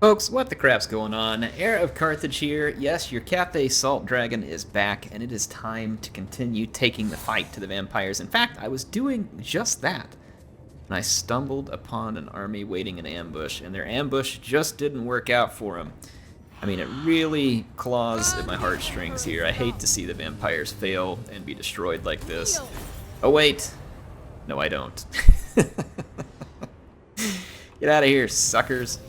Folks, what the crap's going on? HeirofCarthage here. Yes, your Cathay Salt Dragon is back, and it is time to continue taking the fight to the vampires. In fact, I was doing just that when I stumbled upon an army waiting in ambush, and their ambush just didn't work out for them. I mean, it really claws at my heartstrings here. I hate to see the vampires fail and be destroyed like this. Oh, wait. No, I don't. Get out of here, suckers.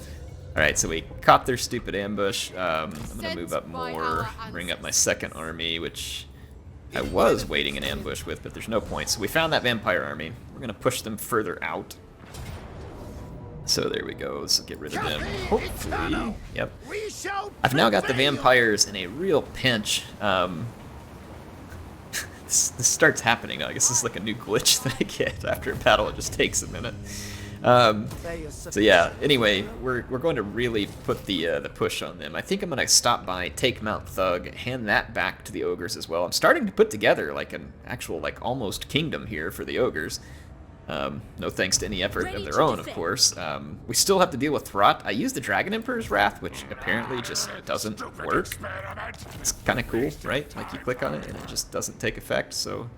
Alright, so we caught their stupid ambush. I'm going to move up more, bring up my second army, which I was waiting in ambush with, but there's no point. So we found that vampire army. We're going to push them further out. So there we go. Let's get rid of them. Hopefully. Yep. I've now got the vampires in a real pinch. This starts happening now. I guess this is like a new glitch that I get after a battle. It just takes a minute. So yeah, anyway, we're going to really put the push on them. I think I'm going to stop by, take Mount Thug, hand that back to the ogres as well. I'm starting to put together like an actual like almost kingdom here for the ogres. No thanks to any effort of their own, of course. We still have to deal with Throt. I used the Dragon Emperor's Wrath, which apparently just doesn't work. It's kind of cool, right? Like you click on it and it just doesn't take effect, so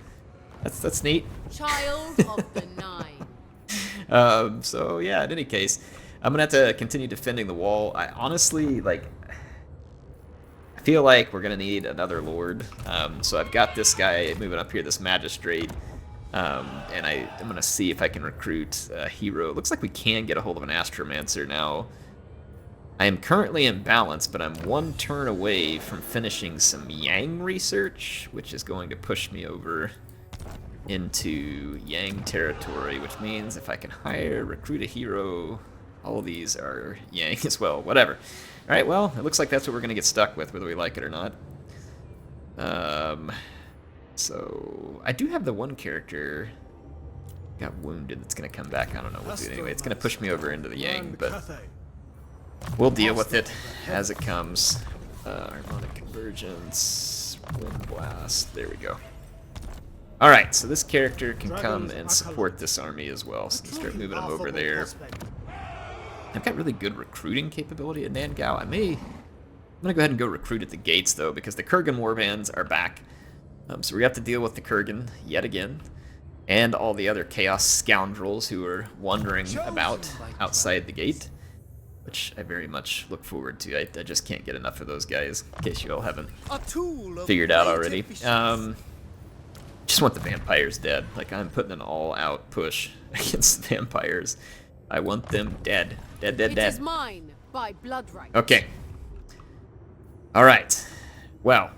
that's neat. Child of the Nine. So yeah, in any case, I'm gonna have to continue defending the wall. I honestly, like, I feel like we're gonna need another lord. So I've got this guy moving up here, this magistrate, and I'm gonna see if I can recruit a hero. It looks like we can get a hold of an astromancer now. I am currently in balance, but I'm one turn away from finishing some Yang research, which is going to push me over into Yang territory, which means if I can recruit a hero, all of these are Yang as well, whatever. Alright, well, it looks like that's what we're going to get stuck with, whether we like it or not. So, I do have the one character got wounded that's going to come back. I don't know, we'll do it anyway. It's going to push me over into the Yang, but we'll deal with it as it comes. Harmonic Convergence, Wind Blast, there we go. Alright, so this character can come and support this army as well, so let's start moving him over there. I've got really good recruiting capability at Nangao. I'm gonna go ahead and go recruit at the gates though, because the Kurgan warbands are back. So we have to deal with the Kurgan yet again, and all the other Chaos scoundrels who are wandering about outside the gate, which I very much look forward to. I just can't get enough of those guys, in case you all haven't figured out already. Just want the vampires dead. Like, I'm putting an all-out push against the vampires. I want them dead. Dead, dead, dead. It is mine by blood right. Okay. Alright. Well,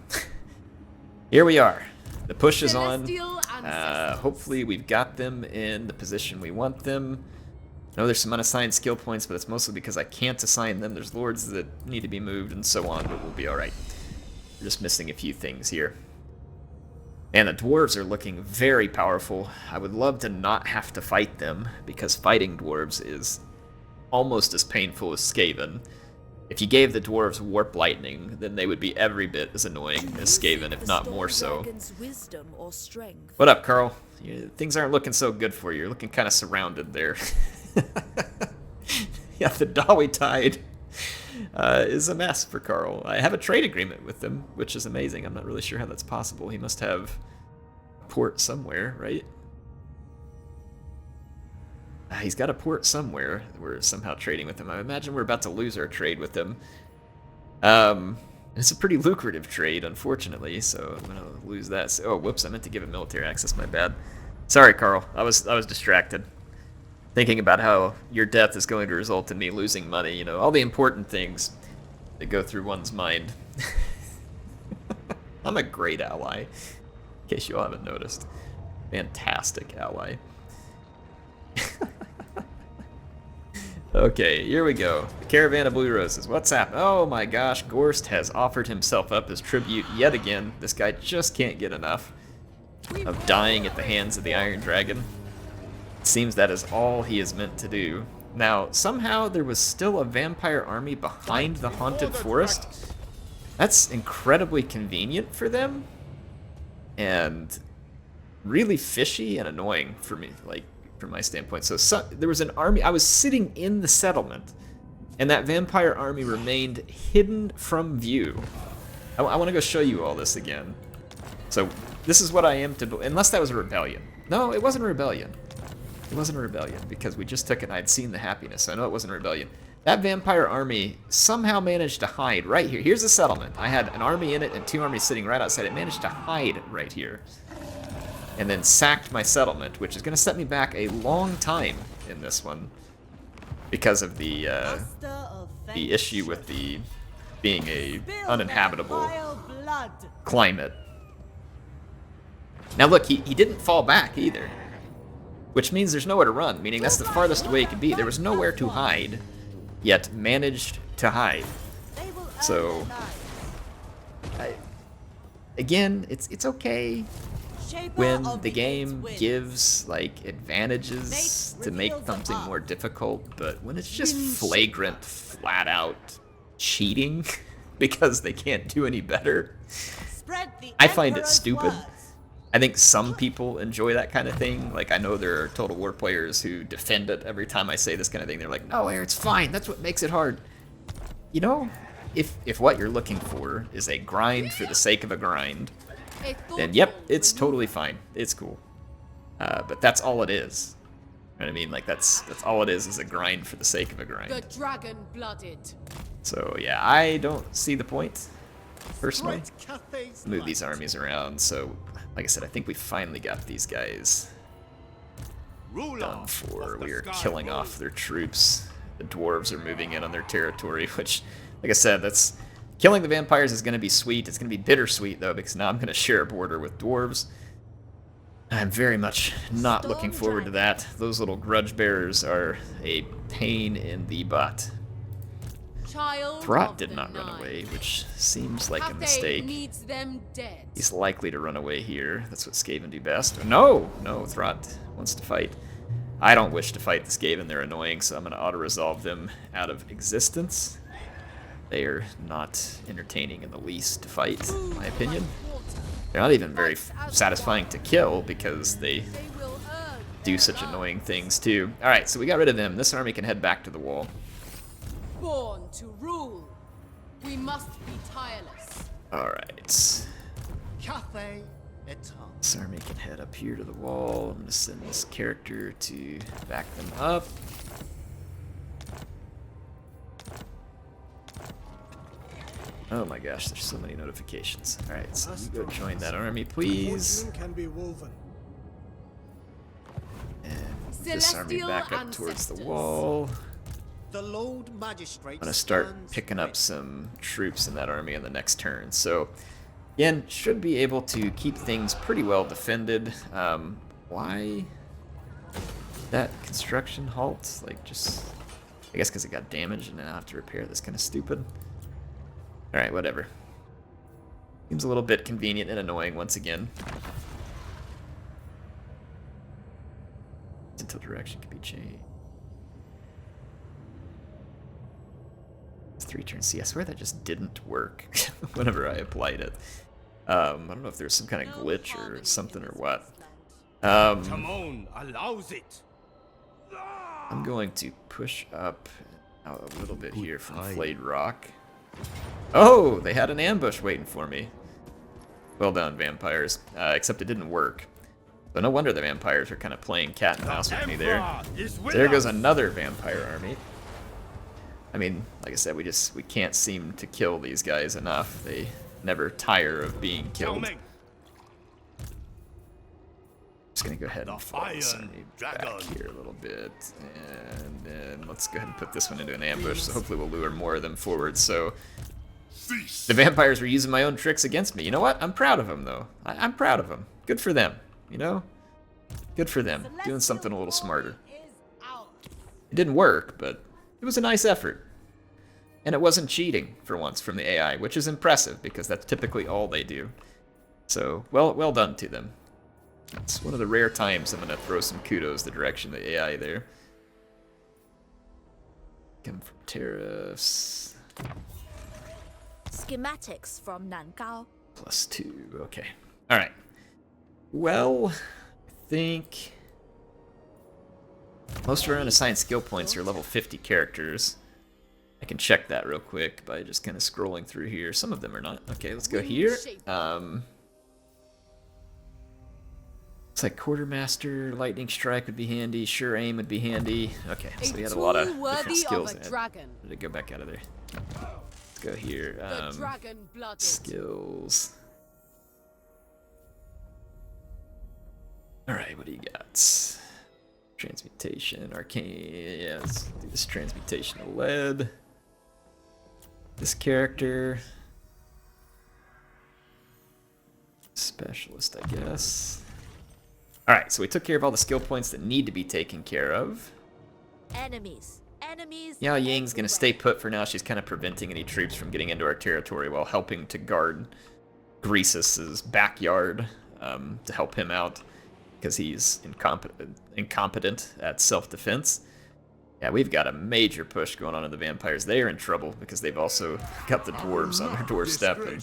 here we are. The push is on. Hopefully we've got them in the position we want them. I know there's some unassigned skill points, but it's mostly because I can't assign them. There's lords that need to be moved and so on, but we'll be alright. We're just missing a few things here. And the dwarves are looking very powerful. I would love to not have to fight them, because fighting dwarves is almost as painful as Skaven. If you gave the dwarves Warp Lightning, then they would be every bit as annoying as Skaven, if not more so. What up, Carl? Things aren't looking so good for you. You're looking kind of surrounded there. Yeah, the Dawi Tide is a mess for Carl. I have a trade agreement with him, which is amazing. I'm not really sure how that's possible. He must have a port somewhere, right? He's got a port somewhere. We're somehow trading with him. I imagine we're about to lose our trade with him. It's a pretty lucrative trade, unfortunately, so I'm gonna lose that. So, oh, whoops! I meant to give him military access. My bad. Sorry, Carl. I was distracted, thinking about how your death is going to result in me losing money. You know, all the important things that go through one's mind. I'm a great ally, in case you all haven't noticed. Fantastic ally. Okay, here we go. The Caravan of Blue Roses. What's happening? Oh my gosh, Gorst has offered himself up as tribute yet again. This guy just can't get enough of dying at the hands of the Iron Dragon. It seems that is all he is meant to do. Now, somehow there was still a vampire army behind the Haunted Forest. That's incredibly convenient for them, and really fishy and annoying for me, like, from my standpoint. So there was an army. I was sitting in the settlement and that vampire army remained hidden from view. I want to go show you all this again. So this is what I am to, unless that was a rebellion. No, it wasn't a rebellion. It wasn't a rebellion because we just took it and I'd seen the happiness, so I know it wasn't a rebellion. That vampire army somehow managed to hide right here. Here's the settlement. I had an army in it and 2 armies sitting right outside. It managed to hide right here. And then sacked my settlement, which is going to set me back a long time in this one. Because of the issue with the being a uninhabitable climate. Now look, he didn't fall back either. Which means there's nowhere to run, meaning that's the farthest away it could be. There was nowhere to hide, yet managed to hide. So, again, it's okay when the game gives like advantages to make something more difficult, but when it's just flagrant, flat out cheating because they can't do any better, I find it stupid. I think some people enjoy that kind of thing. Like, I know there are Total War players who defend it every time I say this kind of thing. They're like, no, it's fine. That's what makes it hard. You know, if what you're looking for is a grind for the sake of a grind, then yep, it's totally fine. It's cool. But that's all it is. You know what I mean? Like, that's all it is a grind for the sake of a grind. The dragon-blooded. So yeah, I don't see the point, personally. Move these armies around, so like I said, I think we finally got these guys done for. We are killing off their troops. The dwarves are moving in on their territory, which, like I said, that's killing the vampires is going to be sweet. It's going to be bittersweet, though, because now I'm going to share a border with dwarves. I'm very much not looking forward to that. Those little grudge bearers are a pain in the butt. Throt did not run away, which seems like a mistake. He's likely to run away here. That's what Skaven do best. No, Throt wants to fight. I don't wish to fight the Skaven. They're annoying, so I'm going to auto-resolve them out of existence. They are not entertaining in the least to fight, in my opinion. They're not even very satisfying to kill because they do such annoying things too. Alright, so we got rid of them. This army can head back to the wall. Born to rule. We must be tireless. Alright. This army can head up here to the wall. I'm going to send this character to back them up. Oh my gosh, there's so many notifications. Alright, so you go join that army, please. And move this army back up towards the wall. I'm gonna start picking up some troops in that army on the next turn. So, again, should be able to keep things pretty well defended. Why that construction halt? Like, just, I guess because it got damaged and now I have to repair. That's kind of stupid. Alright, whatever. Seems a little bit convenient and annoying once again. Until direction can be changed. 3 turns. See, I swear that just didn't work whenever I applied it. I don't know if there's some kind of glitch or something or what. allows it. I'm going to push up out a little bit here from Flayed Rock. Oh, they had an ambush waiting for me. Well done, vampires. Except it didn't work. So no wonder the vampires are kind of playing cat and mouse with me there. So there goes another vampire army. I mean, like I said, we can't seem to kill these guys enough. They never tire of being killed. Just gonna go ahead and follow this army back here a little bit, and then let's go ahead and put this one into an ambush. So hopefully we'll lure more of them forward. So the vampires were using my own tricks against me. You know what? I'm proud of them, though. I'm proud of them. Good for them. You know, good for them. Doing something a little smarter. It didn't work, but it was a nice effort. And it wasn't cheating, for once, from the AI, which is impressive, because that's typically all they do. So, well done to them. It's one of the rare times I'm going to throw some kudos the direction of the AI there. Come from tariffs. Schematics from Nangao. +2, okay. Alright. Well, I think most of our unassigned skill points are level 50 characters. I can check that real quick by just kind of scrolling through here. Some of them are not. Okay, let's go here. Looks like Quartermaster, Lightning Strike would be handy. Sure Aim would be handy. Okay, so we had a lot of different skills. Did it go back out of there? Let's go here. Skills. Alright, what do you got? Transmutation, Arcane. Yeah, let's do this Transmutation of Lead. This character. Specialist, I guess. Alright, so we took care of all the skill points that need to be taken care of. Enemies. Miao Ying's gonna stay put for now. She's kind of preventing any troops from getting into our territory while helping to guard Greasus's backyard to help him out because he's incompetent at self-defense. Yeah, we've got a major push going on in the vampires. They are in trouble because they've also got the dwarves on their doorstep. And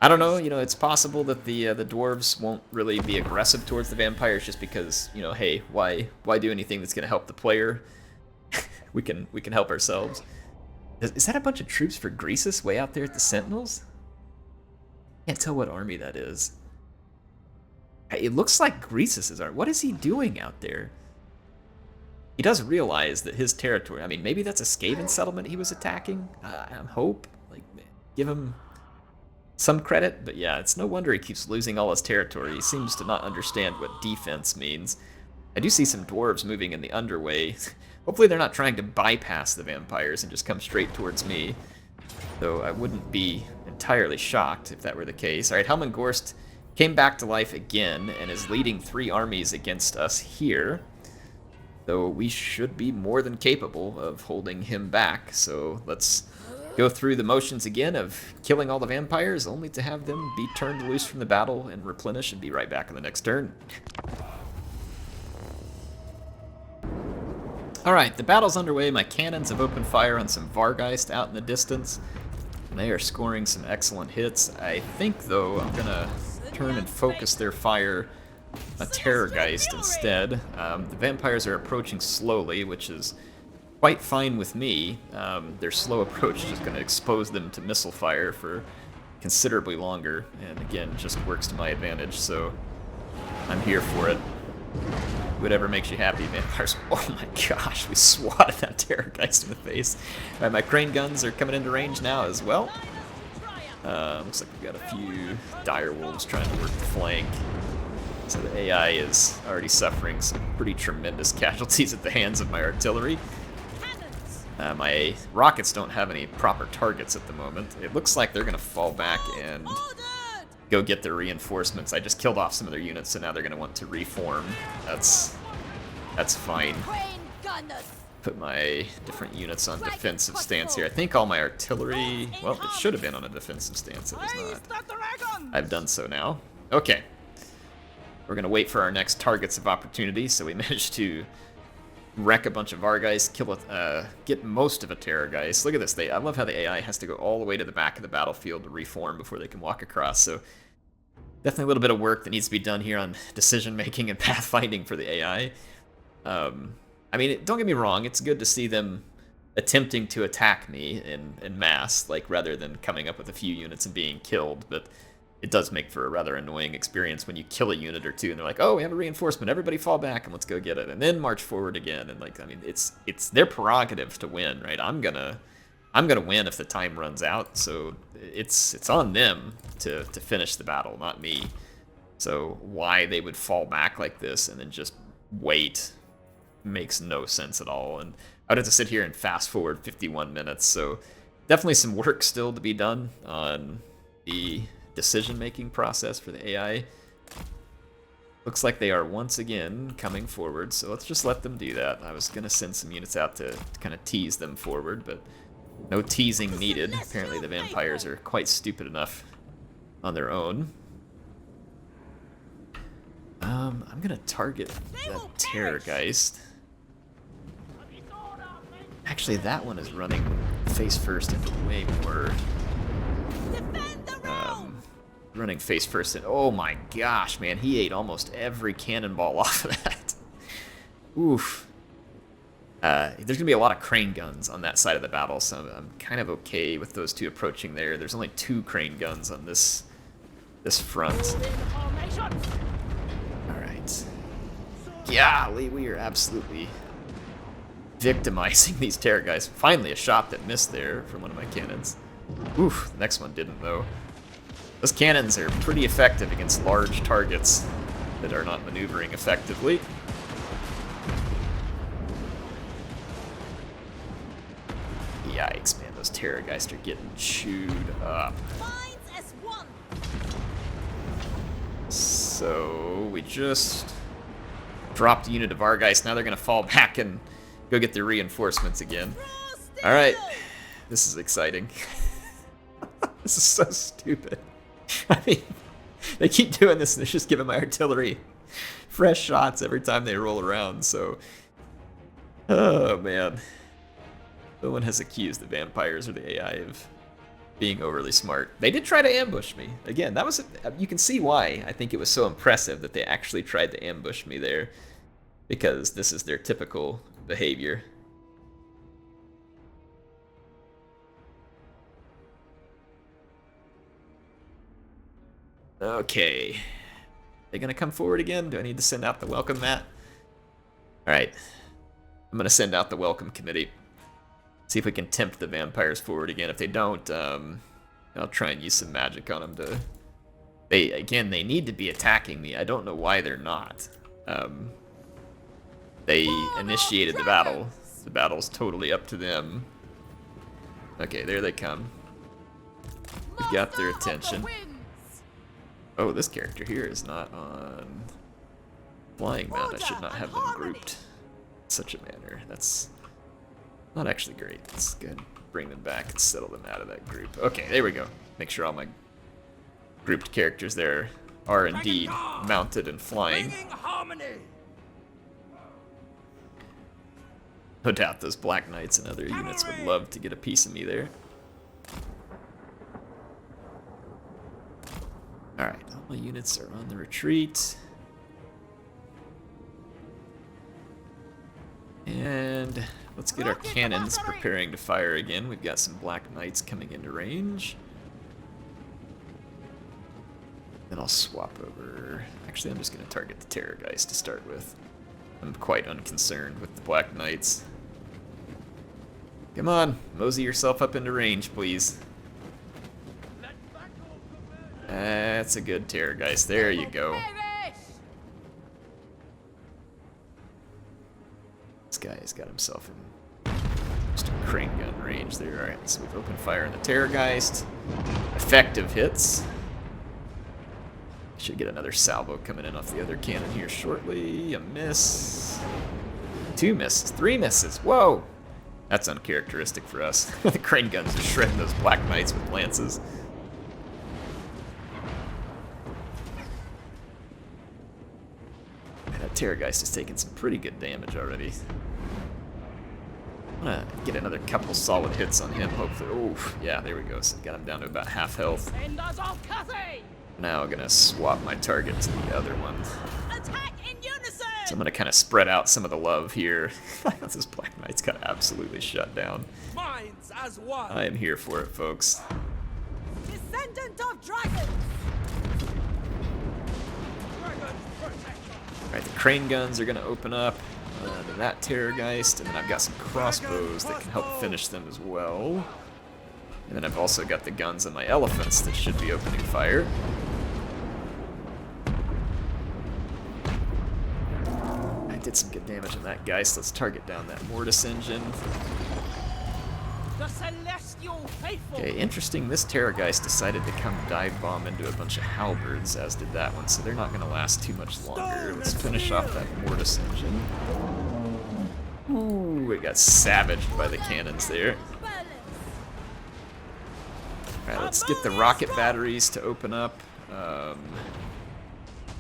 I don't know, it's possible that the dwarves won't really be aggressive towards the vampires just because, hey, why do anything that's going to help the player? we can help ourselves. Is that a bunch of troops for Greasus way out there at the Sentinels? Can't tell what army that is. It looks like Greasus's army. What is he doing out there? He does realize that his territory, I mean, maybe that's a Skaven settlement he was attacking. I hope. Give him some credit. But yeah, it's no wonder he keeps losing all his territory. He seems to not understand what defense means. I do see some dwarves moving in the underway. Hopefully they're not trying to bypass the vampires and just come straight towards me. Though I wouldn't be entirely shocked if that were the case. Alright, Helmengorst came back to life again and is leading 3 armies against us here. Though we should be more than capable of holding him back, so let's go through the motions again of killing all the vampires, only to have them be turned loose from the battle and replenish and be right back on the next turn. Alright, the battle's underway. My cannons have opened fire on some Vargeist out in the distance. And they are scoring some excellent hits. I think, though, I'm going to turn and focus their fire a Terrorgeist instead. The vampires are approaching slowly, which is quite fine with me. Their slow approach is just going to expose them to missile fire for considerably longer, and again, just works to my advantage, so I'm here for it. Whatever makes you happy, vampires. Oh my gosh, we swatted that Terrorgeist in the face. Alright, my crane guns are coming into range now as well. Looks like we've got a few direwolves trying to work the flank. So the AI is already suffering some pretty tremendous casualties at the hands of my artillery. My rockets don't have any proper targets at the moment. It looks like they're going to fall back and go get their reinforcements. I just killed off some of their units, so now they're going to want to reform. That's fine. Put my different units on defensive stance here. I think all my artillery... Well, it should have been on a defensive stance. It was not. I've done so now. Okay. We're going to wait for our next targets of opportunity, so we managed to wreck a bunch of Vargeist, kill get most of a Terrorgeist. Look at this. I love how the AI has to go all the way to the back of the battlefield to reform before they can walk across, so definitely a little bit of work that needs to be done here on decision-making and pathfinding for the AI. I mean, don't get me wrong, it's good to see them attempting to attack me in mass, rather than coming up with a few units and being killed, but it does make for a rather annoying experience when you kill a unit or two and they're like, oh, we have a reinforcement, everybody fall back and let's go get it, and then march forward again. And I mean, it's their prerogative to win, right? I'm gonna win if the time runs out, so it's on them to finish the battle, not me. So why they would fall back like this and then just wait makes no sense at all. And I'd have to sit here and fast forward 51 minutes, so definitely some work still to be done on the decision-making process for the AI. Looks like they are once again coming forward, so let's just let them do that. I was going to send some units out to kind of tease them forward, but no teasing needed. Apparently the vampires are quite stupid enough on their own. I'm going to target that Terrorgeist. Actually, that one is running face first into way more... running face first, and oh my gosh, man, he ate almost every cannonball off of that. Oof. There's going to be a lot of crane guns on that side of the battle, so I'm kind of okay with those two approaching there. There's only 2 crane guns on this front. Alright. Golly, we are absolutely victimizing these terror guys. Finally a shot that missed there from one of my cannons. Oof, the next one didn't though. Those cannons are pretty effective against large targets that are not maneuvering effectively. Yikes, man, those Terrorgeist are getting chewed up. So, we just dropped a unit of our guys. Now they're going to fall back and go get their reinforcements again. Alright, this is exciting. This is so stupid. I mean, they keep doing this and they're just giving my artillery fresh shots every time they roll around, so... Oh, man. No one has accused the vampires or the AI of being overly smart. They did try to ambush me. Again, that was you can see why I think it was so impressive that they actually tried to ambush me there, because this is their typical behavior. Okay. They gonna come forward again? Do I need to send out the welcome mat? Alright. I'm gonna send out the welcome committee. See if we can tempt the vampires forward again. If they don't, I'll try and use some magic on them to... They need to be attacking me. I don't know why they're not. They initiated the battle. The battle's totally up to them. Okay, there they come. We've got their attention. Oh, this character here is not on flying mount. I should not have them grouped in such a manner. That's not actually great. Let's go ahead and bring them back and settle them out of that group. Okay, there we go. Make sure all my grouped characters there are indeed mounted and flying. No doubt those Black Knights and other units would love to get a piece of me there. Alright, all my units are on the retreat. And let's get our cannons preparing to fire again. We've got some Black Knights coming into range. Then I'll swap over... Actually, I'm just going to target the Terrorgeist to start with. I'm quite unconcerned with the Black Knights. Come on, mosey yourself up into range, please. That's a good Terrorgeist. There you go. This guy has got himself in just a crane gun range there. Alright, so we've opened fire on the Terrorgeist. Effective hits. Should get another salvo coming in off the other cannon here shortly. A miss. 2 misses. 3 misses. Whoa! That's uncharacteristic for us. The crane guns are shredding those Black Knights with lances. That Terrorgeist has taken some pretty good damage already. I'm gonna get another couple solid hits on him, hopefully. Oh, yeah, there we go. So got him down to about half health. Now I'm gonna swap my target to the other one. Attack in unison! So I'm gonna kind of spread out some of the love here. This Black Knight's got absolutely shut down. Minds as one. I am here for it, folks. Descendant of dragons! Alright, the crane guns are gonna open up. Then that Terrorgeist, and then I've got some crossbows that can help finish them as well. And then I've also got the guns on my elephants that should be opening fire. I did some good damage on that guy, so let's target down that mortis engine. The celestial faithful. Okay, interesting, this Terrorgeist decided to come dive bomb into a bunch of halberds, as did that one, so they're not going to last too much longer. Let's finish off that mortis engine. Ooh, we got savaged by the cannons there. Alright, let's get the rocket batteries to open up.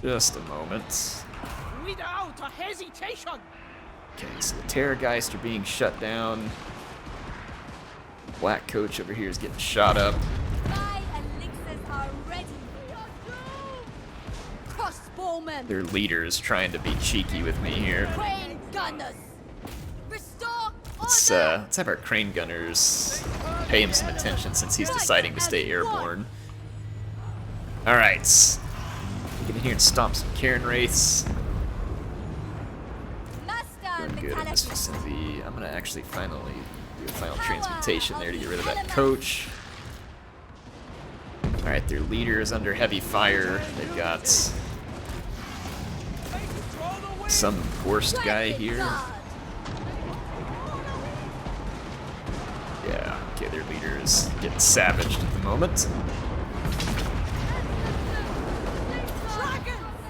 Just a moment. Without a hesitation. Okay, so the Terrorgeist are being shut down. Black Coach over here is getting shot up. My elixirs are ready. Crossbowmen! Their leader is trying to be cheeky with me here. Crane gunners! Restore Let's have our crane gunners pay him some attention since he's deciding to stay airborne. Alright. Get in here and stomp some Karen Wraiths. Doing good in this vicinity. I'm gonna actually finally do a final transmutation there to get rid of that coach. Alright, their leader is under heavy fire. They've got some worst guy here. Yeah, okay, their leader is getting savaged at the moment.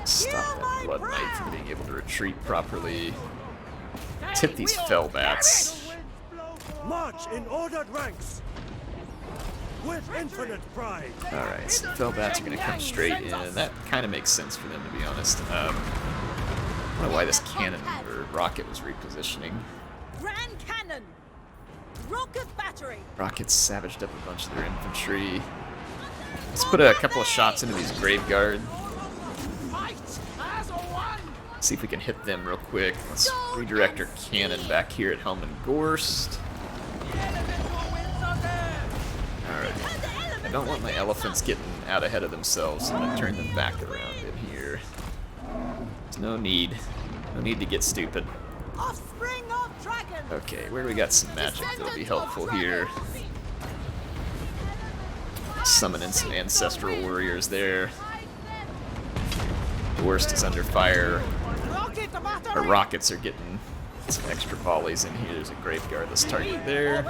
Stop that Blood Knight from being able to retreat properly. Tip these fell bats. March in ordered ranks with infinite pride. Alright, so the fell bats are going to come straight in. That kind of makes sense for them, to be honest. I don't know why this cannon or rocket was repositioning. Grand Cannon. Rocket Battery. Rockets savaged up a bunch of their infantry. Let's put a couple of shots into these grave guard. See if we can hit them real quick. Let's redirect our cannon back here at Helm and Gorst. Alright. I don't want my elephants getting out ahead of themselves, so I'm going to turn them back around in here. There's no need. No need to get stupid. Offspring of Dragon. Okay, where do we got some magic that'll be helpful here? Summoning some ancestral warriors there. The worst is under fire. Our rockets are getting some extra volleys in here. There's a grave guard that's targeted there. And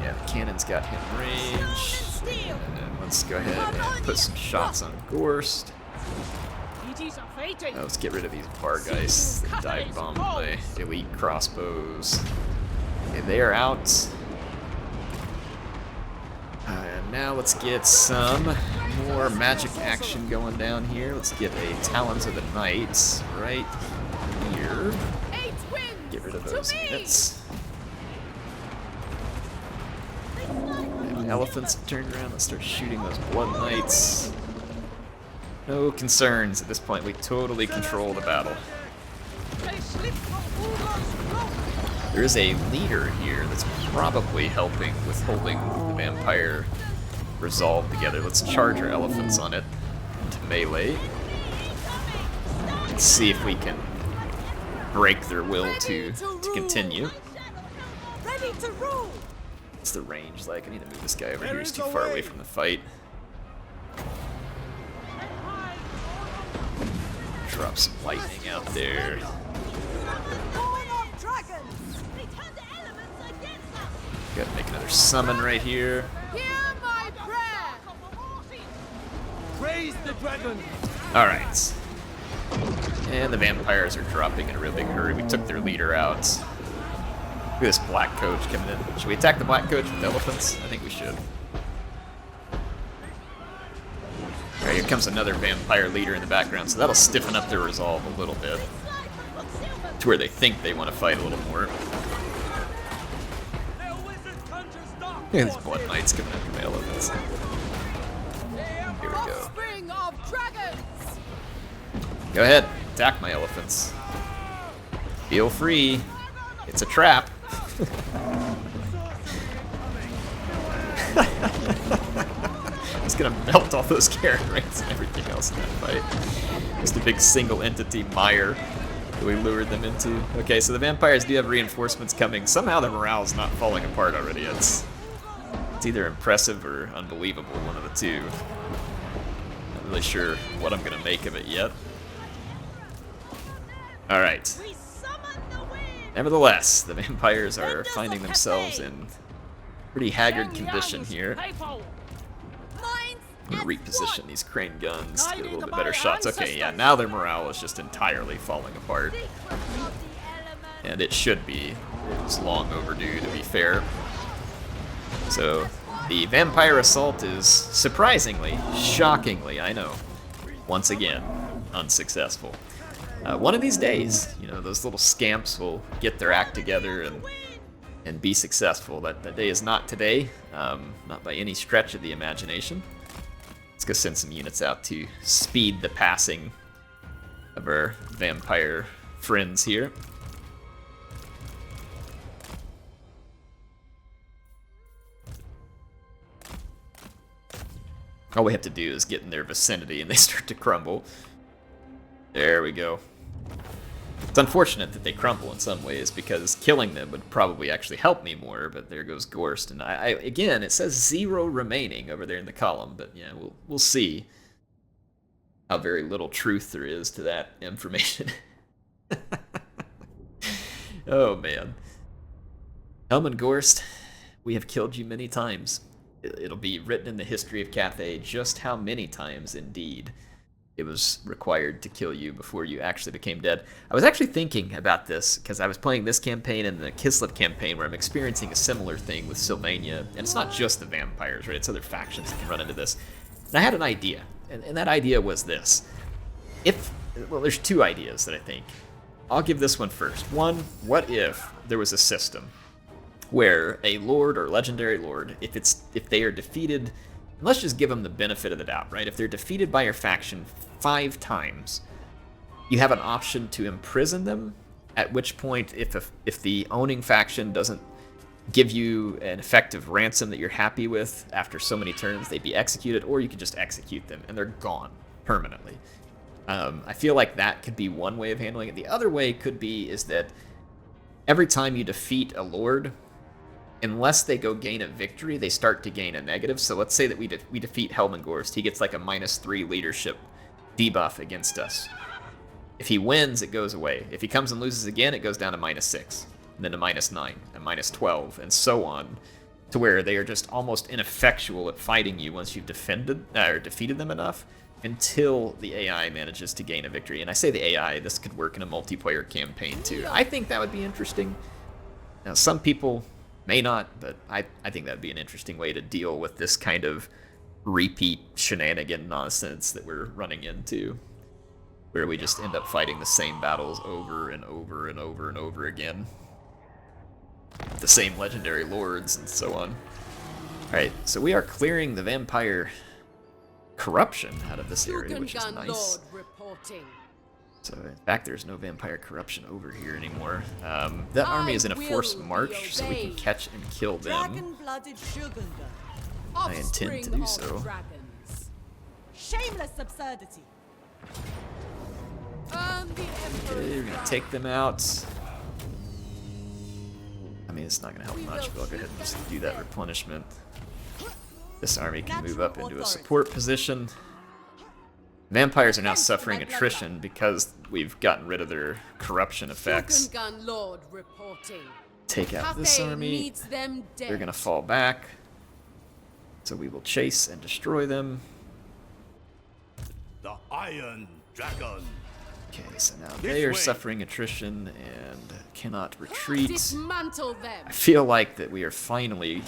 yeah, the cannon's got him range. And then let's go ahead and put some shots on Gorst. Let's get rid of these Bargeists that dive bomb my elite crossbows. Okay, they are out. And now let's get some more magic action going down here. Let's get a Talons of the Knights right here. Get rid of those units. And elephants have turned around. Let's start shooting those Blood Knights. No concerns at this point. We totally control the battle. There is a leader here that's probably helping with holding the vampire resolve together. Let's charge our elephants on it to melee. Let's see if we can break their will to continue. What's the range like? I need to move this guy over here. He's too far away from the fight. Drop some lightning out there. Gotta make another summon right here. Hear my prayer. Praise the dragon. Alright. And the vampires are dropping in a real big hurry. We took their leader out. Look at this black coach coming in. Should we attack the black coach with elephants? I think we should. Alright, here comes another vampire leader in the background, so that'll stiffen up their resolve a little bit. To where they think they want to fight a little more. Look at these Blood Knights coming after my elephants. Here we go. Offspring of dragons. Go ahead, attack my elephants. Feel free. It's a trap. It's gonna melt all those Karen Wraiths and everything else in that fight. Just a big single entity mire that we lured them into. Okay, so the vampires do have reinforcements coming. Somehow the morale's not falling apart already. It's either impressive or unbelievable, one of the two. Not really sure what I'm gonna make of it yet. Alright. Nevertheless, the vampires are finding themselves in pretty haggard condition here. I'm gonna reposition these crane guns to get a little bit better shots. Okay, yeah, now their morale is just entirely falling apart. And it should be. It's long overdue, to be fair. So, the vampire assault is surprisingly, shockingly, I know, once again, unsuccessful. One of these days, you know, those little scamps will get their act together and be successful. That day is not today, not by any stretch of the imagination. Let's go send some units out to speed the passing of our vampire friends here. All we have to do is get in their vicinity and they start to crumble. There we go. It's unfortunate that they crumble in some ways, because killing them would probably actually help me more, but there goes Gorst. And I again, it says 0 remaining over there in the column, but yeah, we'll see how very little truth there is to that information. Oh, man. Helm and Gorst, we have killed you many times. It'll be written in the history of Cathay just how many times, indeed, it was required to kill you before you actually became dead. I was actually thinking about this, because I was playing this campaign and the Kislev campaign, where I'm experiencing a similar thing with Sylvania. And it's not just the vampires, right? It's other factions that can run into this. And I had an idea, and that idea was this. Well, there's 2 ideas that I think. I'll give this one first. One, what if there was a system where a lord or legendary lord, if they are defeated, and let's just give them the benefit of the doubt, right? If they're defeated by your faction 5 times, you have an option to imprison them, at which point, if the owning faction doesn't give you an effective ransom that you're happy with after so many turns, they'd be executed, or you could just execute them, and they're gone permanently. I feel like that could be one way of handling it. The other way could be is that every time you defeat a lord, unless they go gain a victory, they start to gain a negative. So let's say that we defeat Helmengorst. He gets like a -3 leadership debuff against us. If he wins, it goes away. If he comes and loses again, it goes down to -6, and then to -9, and -12, and so on, to where they are just almost ineffectual at fighting you once you've defeated them enough, until the AI manages to gain a victory. And I say the AI, this could work in a multiplayer campaign too. I think that would be interesting. Now, some people may not, but I think that would be an interesting way to deal with this kind of repeat shenanigan nonsense that we're running into, where we just end up fighting the same battles over and over and over and over again. The same legendary lords and so on. Alright, so we are clearing the vampire corruption out of this area, which is nice. So in fact, there's no vampire corruption over here anymore. That army is in a forced march, so we can catch and kill them. I intend to do so. Shameless absurdity. Okay, we're gonna take them out. I mean, it's not gonna help much, but I'll go ahead and just do that replenishment. This army can move up into a support position. Vampires are now suffering attrition because we've gotten rid of their corruption effects. Take out this army. They're gonna fall back. So we will chase and destroy them. The Iron Dragon. Okay, so now they are suffering attrition and cannot retreat. I feel like that we are finally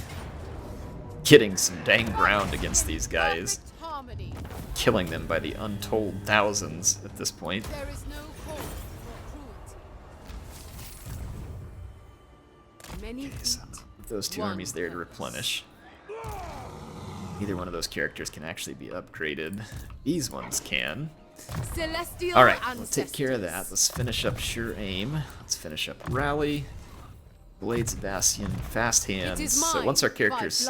getting some dang ground against these guys, killing them by the untold thousands at this point. Okay, so those 2 armies there to replenish. Neither one of those characters can actually be upgraded. These ones can. Alright, we'll take care of that. Let's finish up Sure Aim. Let's finish up Rally. Blades of Bastion, Fast Hands. So once our characters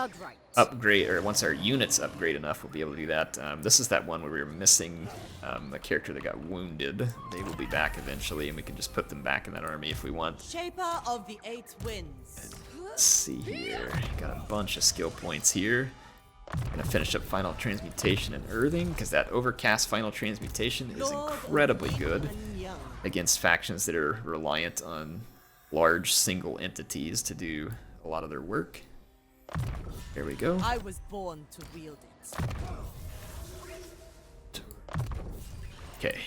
upgrade, or once our units upgrade enough, we'll be able to do that. This is that one where we were missing a character that got wounded. They will be back eventually, and we can just put them back in that army if we want. Shaper of the 8 winds. Let's see here. Got a bunch of skill points here. Gonna finish up Final Transmutation and Earthing, because that Overcast Final Transmutation is incredibly good against factions that are reliant on large single entities to do a lot of their work. There we go. I was born to wield it. Okay.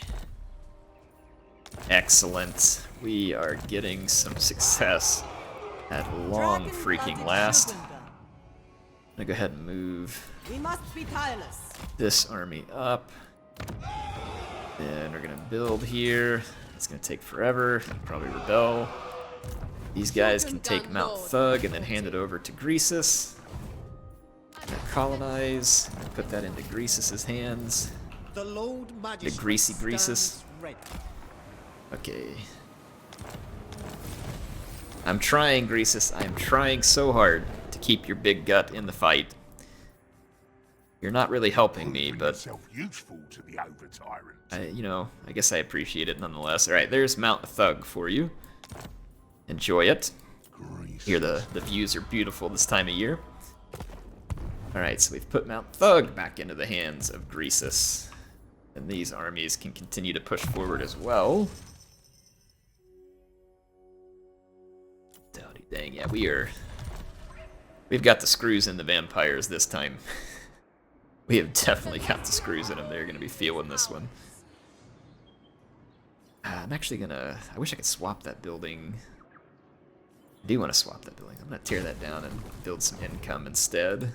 Excellent. We are getting some success at long freaking last. I'm gonna go ahead and move We must be tireless. this army up. Then we're gonna build here. It's gonna take forever. Probably rebel. These guys can take Mount Thug and then hand it over to Greasus. Gonna colonize. Gonna put that into Greasus's hands. The greasy Greasus. Okay. I'm trying, Greasus. I'm trying so hard to keep your big gut in the fight. You're not really helping me, Proving but yourself useful to the over tyrant. I guess I appreciate it nonetheless. All right, there's Mount Thug for you. Enjoy it. Here the views are beautiful this time of year. All right, so we've put Mount Thug back into the hands of Greasus. And these armies can continue to push forward as well. Dowdy dang, yeah, we've got the screws in the vampires this time. We have definitely got the screws in them. They're going to be feeling this one. I'm actually going to... I wish I could swap that building. I do want to swap that building. I'm going to tear that down and build some income instead.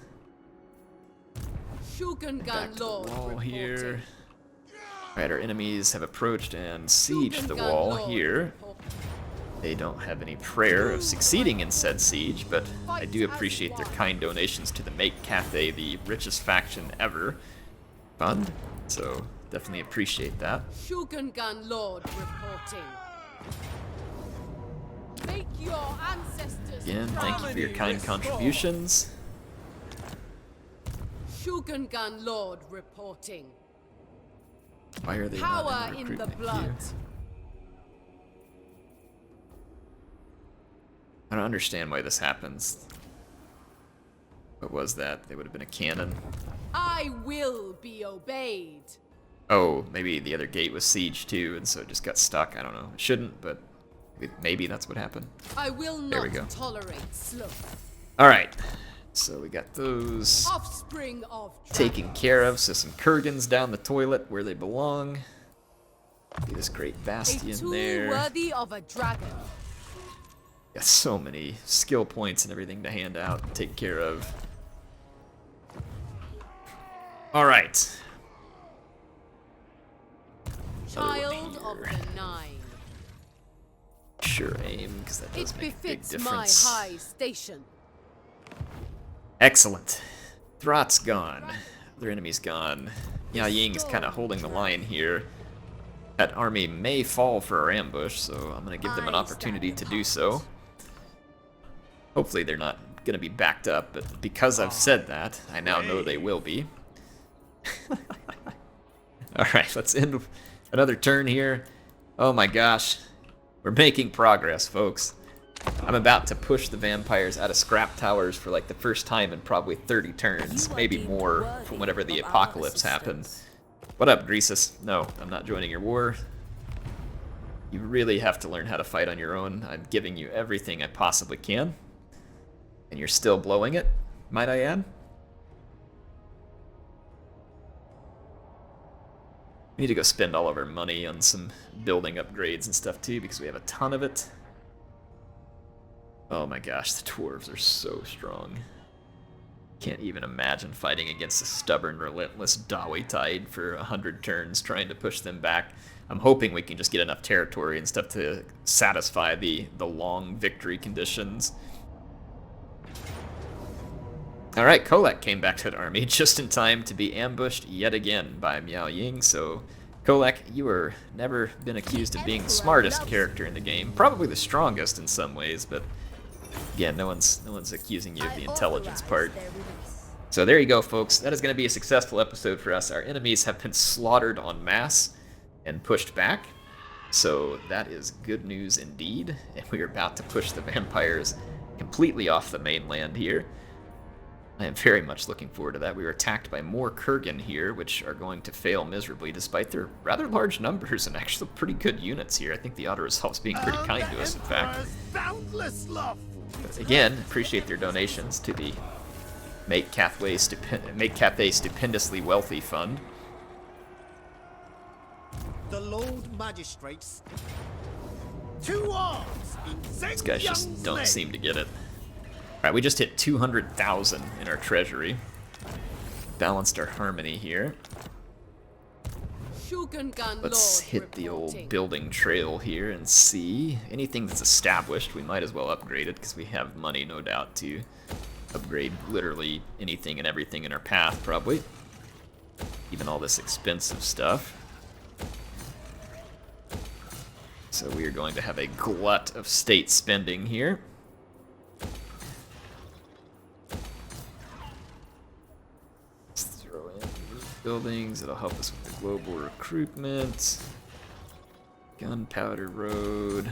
Back to the wall here. Alright, our enemies have approached and sieged the wall here. They don't have any prayer of succeeding in said siege, but I do appreciate their kind donations to the Make Cathay the richest faction ever fund, so definitely appreciate that. Shogungan Lord reporting. Make your ancestors Again, thank you for your kind contributions. Shogungan Lord reporting. Why are they Power not in in the recruitment blood. queue? I don't understand why this happens. What was that? They would have been a cannon. I will be obeyed. Oh, maybe the other gate was sieged too, and so it just got stuck. I don't know. It shouldn't, but maybe that's what happened. I will There we not go. tolerate sloth. Alright, so we got those Offspring of taken dragons. care of. So some Kurgans down the toilet where they belong. See this great A bastion tool there. worthy of a dragon. Got so many skill points and everything to hand out and take care of. Alright. Child of the Nine. Sure aim, because that does It make a big befits my difference. high station. Excellent. Throt's gone. Other enemy's gone. Miao Ying is kind of holding the line here. That army may fall for our ambush, so I'm going to give them an opportunity to do so. Hopefully they're not going to be backed up, but because I've said that, I now know they will be. Alright, let's end another turn here. Oh my gosh. We're making progress, folks. I'm about to push the vampires out of scrap towers for like the first time in probably 30 turns, maybe more, from whenever the apocalypse happened. What up, Greasus? No, I'm not joining your war. You really have to learn how to fight on your own. I'm giving you everything I possibly can. And you're still blowing it, might I add? We need to go spend all of our money on some building upgrades and stuff too, because we have a ton of it. Oh my gosh, the dwarves are so strong. Can't even imagine fighting against a stubborn, relentless Dawi Tide for 100 turns trying to push them back. I'm hoping we can just get enough territory and stuff to satisfy the long victory conditions. Alright, Kolek came back to the army just in time to be ambushed yet again by Miao Ying, so Kolek, you were never been accused of being the smartest character in the game. Probably the strongest in some ways, but again, no one's accusing you of the intelligence part. So there you go, folks. That is going to be a successful episode for us. Our enemies have been slaughtered en masse and pushed back. So that is good news indeed. And we are about to push the vampires completely off the mainland here. I am very much looking forward to that. We were attacked by more Kurgan here, which are going to fail miserably despite their rather large numbers and actually pretty good units here. I think the Auto Resolve's being pretty kind to us, in fact. Boundless love. But again, appreciate their donations to the Make Cathay Stupendously Wealthy Fund. The Lord Magistrates. Two arms in These guys just don't seem to get it. Alright, we just hit 200,000 in our treasury. Balanced our harmony here. Shogungan Let's Lord hit the old reporting. building trail here and see. Anything that's established, we might as well upgrade it, because we have money, no doubt, to upgrade literally anything and everything in our path, probably. Even all this expensive stuff. So we are going to have a glut of state spending here. Let's throw buildings. It'll help us with the global recruitment. Gunpowder Road.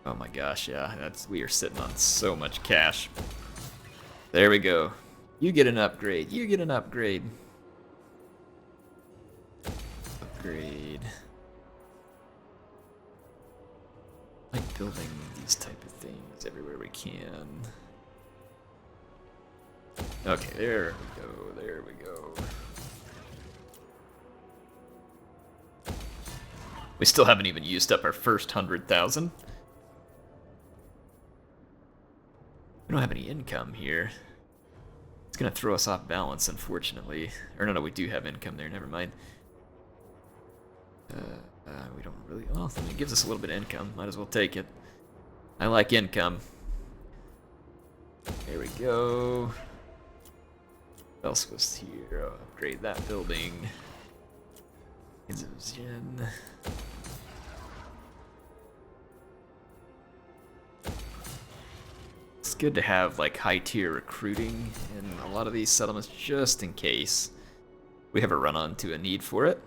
Oh my gosh, yeah, we are sitting on so much cash. There we go. You get an upgrade. You get an upgrade. Upgrade. I like building these type of things everywhere we can. Okay, there we go. There we go. We still haven't even used up our first 100,000. We don't have any income here. It's gonna throw us off balance, unfortunately. Or no, we do have income there. Never mind. We don't really. Well, I mean, it gives us a little bit of income. Might as well take it. I like income. There we go. What else was here? Oh, upgrade that building. Gen. It's good to have like high tier recruiting in a lot of these settlements just in case we ever run onto a need for it.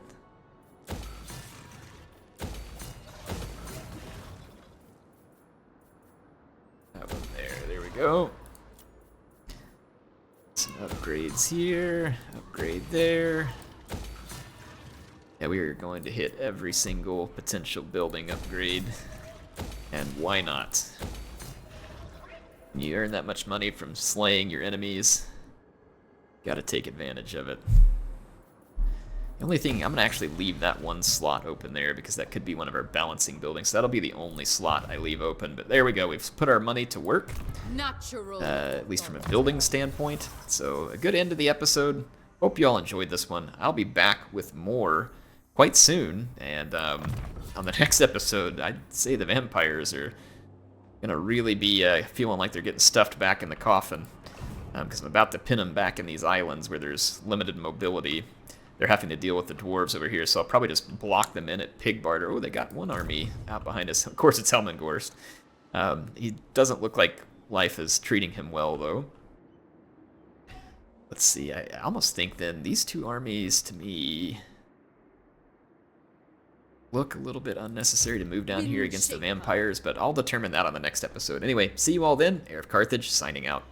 That one there we go. Some upgrades here, upgrade there. Yeah, we are going to hit every single potential building upgrade. And why not? When you earn that much money from slaying your enemies, gotta take advantage of it. The only thing, I'm gonna actually leave that one slot open there because that could be one of our balancing buildings. So that'll be the only slot I leave open. But there we go, we've put our money to work. Natural. At least from a building standpoint. So a good end to the episode. Hope you all enjoyed this one. I'll be back with more quite soon, and on the next episode, I'd say the vampires are gonna really be feeling like they're getting stuffed back in the coffin, because I'm about to pin them back in these islands where there's limited mobility. They're having to deal with the dwarves over here, so I'll probably just block them in at Pig Barter. Oh, they got one army out behind us. Of course, it's Helmengorst. He doesn't look like life is treating him well, though. Let's see, I almost think then these two armies, to me, look a little bit unnecessary to move down here against the vampires, but I'll determine that on the next episode. Anyway, see you all then. HeirofCarthage signing out.